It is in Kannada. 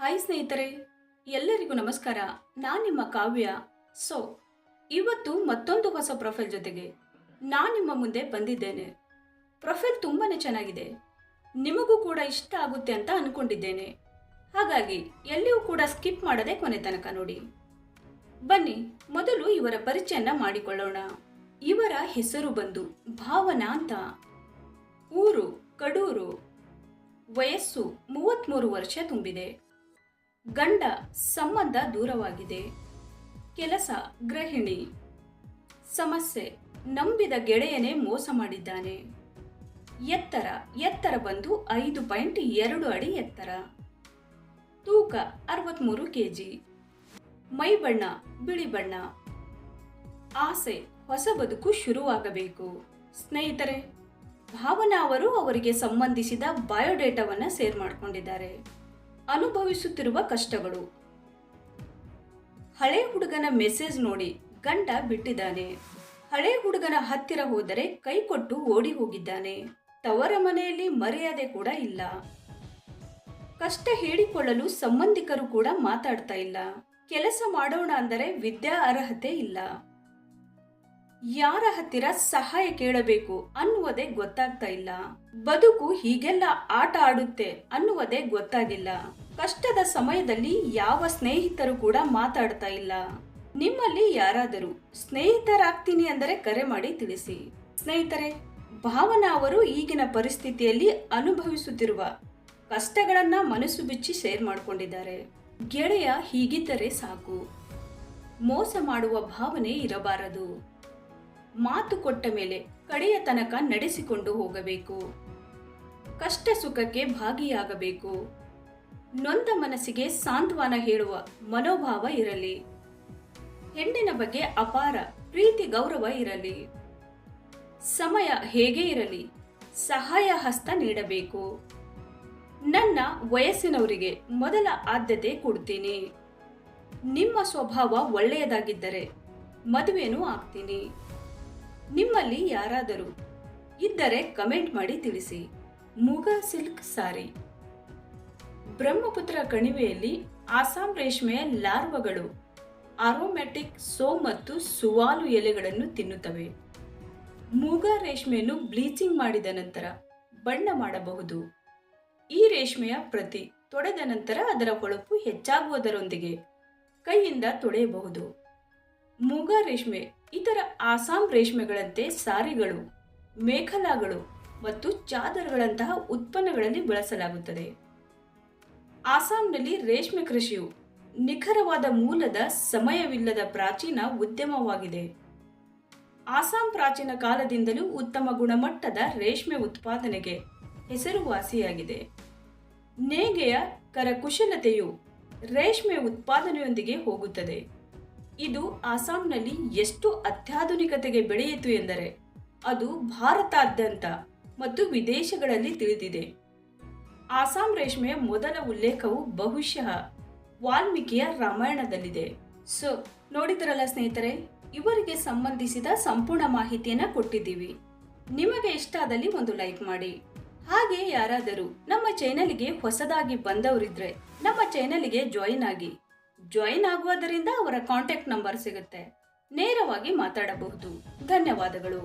ಹಾಯ್ ಸ್ನೇಹಿತರೆ, ಎಲ್ಲರಿಗೂ ನಮಸ್ಕಾರ. ನಾನು ನಿಮ್ಮ ಕಾವ್ಯ. ಸೊ ಇವತ್ತು ಮತ್ತೊಂದು ಹೊಸ ಪ್ರೊಫೈಲ್ ಜೊತೆಗೆ ನಾನು ನಿಮ್ಮ ಮುಂದೆ ಬಂದಿದ್ದೇನೆ. ಪ್ರೊಫೈಲ್ ತುಂಬಾನೇ ಚೆನ್ನಾಗಿದೆ, ನಿಮಗೂ ಕೂಡ ಇಷ್ಟ ಆಗುತ್ತೆ ಅಂತ ಅನ್ಕೊಂಡಿದ್ದೇನೆ. ಹಾಗಾಗಿ ಎಲ್ಲಿಯೂ ಕೂಡ ಸ್ಕಿಪ್ ಮಾಡದೆ ಕೊನೆ ತನಕ ನೋಡಿ. ಬನ್ನಿ ಮೊದಲು ಇವರ ಪರಿಚಯನ ಮಾಡಿಕೊಳ್ಳೋಣ. ಇವರ ಹೆಸರು ಬಂದು ಭಾವನಾ ಅಂತ. ಊರು ಕಡೂರು. ವಯಸ್ಸು 33 ವರ್ಷ ತುಂಬಿದೆ. ಗಂಡ ಸಂಬಂಧ ದೂರವಾಗಿದೆ. ಕೆಲಸ ಗೃಹಿಣಿ. ಸಮಸ್ಯೆ ನಂಬಿದ ಗೆಳೆಯನೇ ಮೋಸ ಮಾಡಿದ್ದಾನೆ. ಎತ್ತರ ಬಂದು 5.2 ಅಡಿ ಎತ್ತರ. ತೂಕ 63 ಕೆಜಿ. ಮೈ ಬಣ್ಣ ಬಿಳಿ ಬಣ್ಣ. ಆಸೆ ಹೊಸ ಬದುಕು ಶುರುವಾಗಬೇಕು. ಸ್ನೇಹಿತರೆ, ಭಾವನಾ ಅವರು ಅವರಿಗೆ ಸಂಬಂಧಿಸಿದ ಬಯೋಡೇಟಾವನ್ನು ಶೇರ್ ಮಾಡಿಕೊಂಡಿದ್ದಾರೆ. ಅನುಭವಿಸುತ್ತಿರುವ ಕಷ್ಟಗಳು. ಹಳೆ ಹುಡುಗನ ಮೆಸೇಜ್ ನೋಡಿ ಗಂಡ ಬಿಟ್ಟಿದ್ದಾನೆ. ಹಳೆ ಹುಡುಗನ ಹತ್ತಿರ ಹೋದರೆ ಕೈ ಕೊಟ್ಟು ಓಡಿ ಹೋಗಿದ್ದಾನೆ. ತವರ ಮನೆಯಲ್ಲಿ ಮರ್ಯಾದೆ ಕೂಡ ಇಲ್ಲ. ಕಷ್ಟ ಹೇಳಿಕೊಳ್ಳಲು ಸಂಬಂಧಿಕರು ಕೂಡ ಮಾತಾಡ್ತಾ ಇಲ್ಲ. ಕೆಲಸ ಮಾಡೋಣ ಅಂದರೆ ವಿದ್ಯಾ ಅರ್ಹತೆ ಇಲ್ಲ. ಯಾರ ಹತ್ತಿರ ಸಹಾಯ ಕೇಳಬೇಕು ಅನ್ನುವುದೇ ಗೊತ್ತಾಗ್ತಾ ಇಲ್ಲ. ಬದುಕು ಹೀಗೆಲ್ಲ ಆಟ ಆಡುತ್ತೆ ಅನ್ನುವುದೇ ಗೊತ್ತಾಗಿಲ್ಲ. ಕಷ್ಟದ ಸಮಯದಲ್ಲಿ ಯಾವ ಸ್ನೇಹಿತರು ಕೂಡ ಮಾತಾಡ್ತಾ ಇಲ್ಲ. ನಿಮ್ಮಲ್ಲಿ ಯಾರಾದರೂ ಸ್ನೇಹಿತರಾಗ್ತೀನಿ ಅಂದರೆ ಕರೆ ಮಾಡಿ ತಿಳಿಸಿ. ಸ್ನೇಹಿತರೆ, ಭಾವನಾ ಅವರು ಈಗಿನ ಪರಿಸ್ಥಿತಿಯಲ್ಲಿ ಅನುಭವಿಸುತ್ತಿರುವ ಕಷ್ಟಗಳನ್ನ ಮನಸ್ಸು ಬಿಚ್ಚಿ ಶೇರ್ ಮಾಡಿಕೊಂಡಿದ್ದಾರೆ. ಗೆಳೆಯ ಹೀಗಿದ್ದರೆ ಸಾಕು, ಮೋಸ ಮಾಡುವ ಭಾವನೆ ಇರಬಾರದು. ಮಾತು ಕೊಟ್ಟ ಮೇಲೆ ಕಡೆಯ ತನಕ ನಡೆಸಿಕೊಂಡು ಹೋಗಬೇಕು. ಕಷ್ಟ ಸುಖಕ್ಕೆ ಭಾಗಿಯಾಗಬೇಕು. ನೊಂದ ಮನಸ್ಸಿಗೆ ಸಾಂತ್ವನ ಹೇಳುವ ಮನೋಭಾವ ಇರಲಿ. ಹೆಣ್ಣಿನ ಬಗ್ಗೆ ಅಪಾರ ಪ್ರೀತಿ ಗೌರವ ಇರಲಿ. ಸಮಯ ಹೇಗೆ ಇರಲಿ, ಸಹಾಯ ಹಸ್ತ ನೀಡಬೇಕು. ನನ್ನ ವಯಸ್ಸಿನವರಿಗೆ ಮೊದಲ ಆದ್ಯತೆ ಕೊಡ್ತೀನಿ. ನಿಮ್ಮ ಸ್ವಭಾವ ಒಳ್ಳೆಯದಾಗಿದ್ದರೆ ಮದುವೆನೂ ಆಗ್ತೀನಿ. ನಿಮ್ಮಲ್ಲಿ ಯಾರಾದರೂ ಇದ್ದರೆ ಕಮೆಂಟ್ ಮಾಡಿ ತಿಳಿಸಿ. ಮೂಗ ಸಿಲ್ಕ್ ಸಾರಿ. ಬ್ರಹ್ಮಪುತ್ರ ಕಣಿವೆಯಲ್ಲಿ ಆಸಾಂ ರೇಷ್ಮೆಯ ಲಾರ್ವಗಳು ಆರೋಮ್ಯಾಟಿಕ್ ಸೋ ಮತ್ತು ಸುವಾಲು ಎಲೆಗಳನ್ನು ತಿನ್ನುತ್ತವೆ. ಮೂಗ ರೇಷ್ಮೆಯನ್ನು ಬ್ಲೀಚಿಂಗ್ ಮಾಡಿದ ನಂತರ ಬಣ್ಣ ಮಾಡಬಹುದು. ಈ ರೇಷ್ಮೆಯ ಪ್ರತಿ ತೊಳೆದ ನಂತರ ಅದರ ಹೊಳಪು ಹೆಚ್ಚಾಗುವುದರೊಂದಿಗೆ ಕೈಯಿಂದ ತೊಳೆಯಬಹುದು. ಮೂಗ ರೇಷ್ಮೆ ಇತರ ಆಸಾಂ ರೇಷ್ಮೆಗಳಂತೆ ಸಾರಿಗಳು, ಮೇಖಲಾಗಳು ಮತ್ತು ಚಾದರ್ಗಳಂತಹ ಉತ್ಪನ್ನಗಳಲ್ಲಿ ಬಳಸಲಾಗುತ್ತದೆ. ಆಸಾಂನಲ್ಲಿ ರೇಷ್ಮೆ ಕೃಷಿಯು ನಿಖರವಾದ ಮೂಲದ ಸಮಯವಿಲ್ಲದ ಪ್ರಾಚೀನ ಉದ್ಯಮವಾಗಿದೆ. ಆಸಾಂ ಪ್ರಾಚೀನ ಕಾಲದಿಂದಲೂ ಉತ್ತಮ ಗುಣಮಟ್ಟದ ರೇಷ್ಮೆ ಉತ್ಪಾದನೆಗೆ ಹೆಸರುವಾಸಿಯಾಗಿದೆ. ನೇಯ್ಗೆಯ ಕರಕುಶಲತೆಯು ರೇಷ್ಮೆ ಉತ್ಪಾದನೆಯೊಂದಿಗೆ ಹೋಗುತ್ತದೆ. ಇದು ಆಸಾಂನಲ್ಲಿ ಎಷ್ಟು ಅತ್ಯಾಧುನಿಕತೆಗೆ ಬೆಳೆಯಿತು ಎಂದರೆ ಅದು ಭಾರತಾದ್ಯಂತ ಮತ್ತು ವಿದೇಶಗಳಲ್ಲಿ ತಿಳಿದಿದೆ. ಆಸಾಂ ರೇಷ್ಮೆಯ ಮೊದಲ ಉಲ್ಲೇಖವು ಬಹುಶಃ ವಾಲ್ಮೀಕಿಯ ರಾಮಾಯಣದಲ್ಲಿದೆ. ಸೊ ನೋಡಿದ್ರಲ್ಲ ಸ್ನೇಹಿತರೆ, ಇವರಿಗೆ ಸಂಬಂಧಿಸಿದ ಸಂಪೂರ್ಣ ಮಾಹಿತಿಯನ್ನ ಕೊಟ್ಟಿದ್ದೀವಿ. ನಿಮಗೆ ಇಷ್ಟ ಆದಲ್ಲಿ ಒಂದು ಲೈಕ್ ಮಾಡಿ. ಹಾಗೆ ಯಾರಾದರೂ ನಮ್ಮ ಚಾನೆಲ್ಗೆ ಹೊಸದಾಗಿ ಬಂದವರಿದ್ರೆ ನಮ್ಮ ಚಾನೆಲ್ಗೆ ಜಾಯಿನ್ ಆಗುವುದರಿಂದ ಅವರ ಕಾಂಟ್ಯಾಕ್ಟ್ ನಂಬರ್ ಸಿಗುತ್ತೆ. ನೇರವಾಗಿ ಮಾತಾಡಬಹುದು. ಧನ್ಯವಾದಗಳು.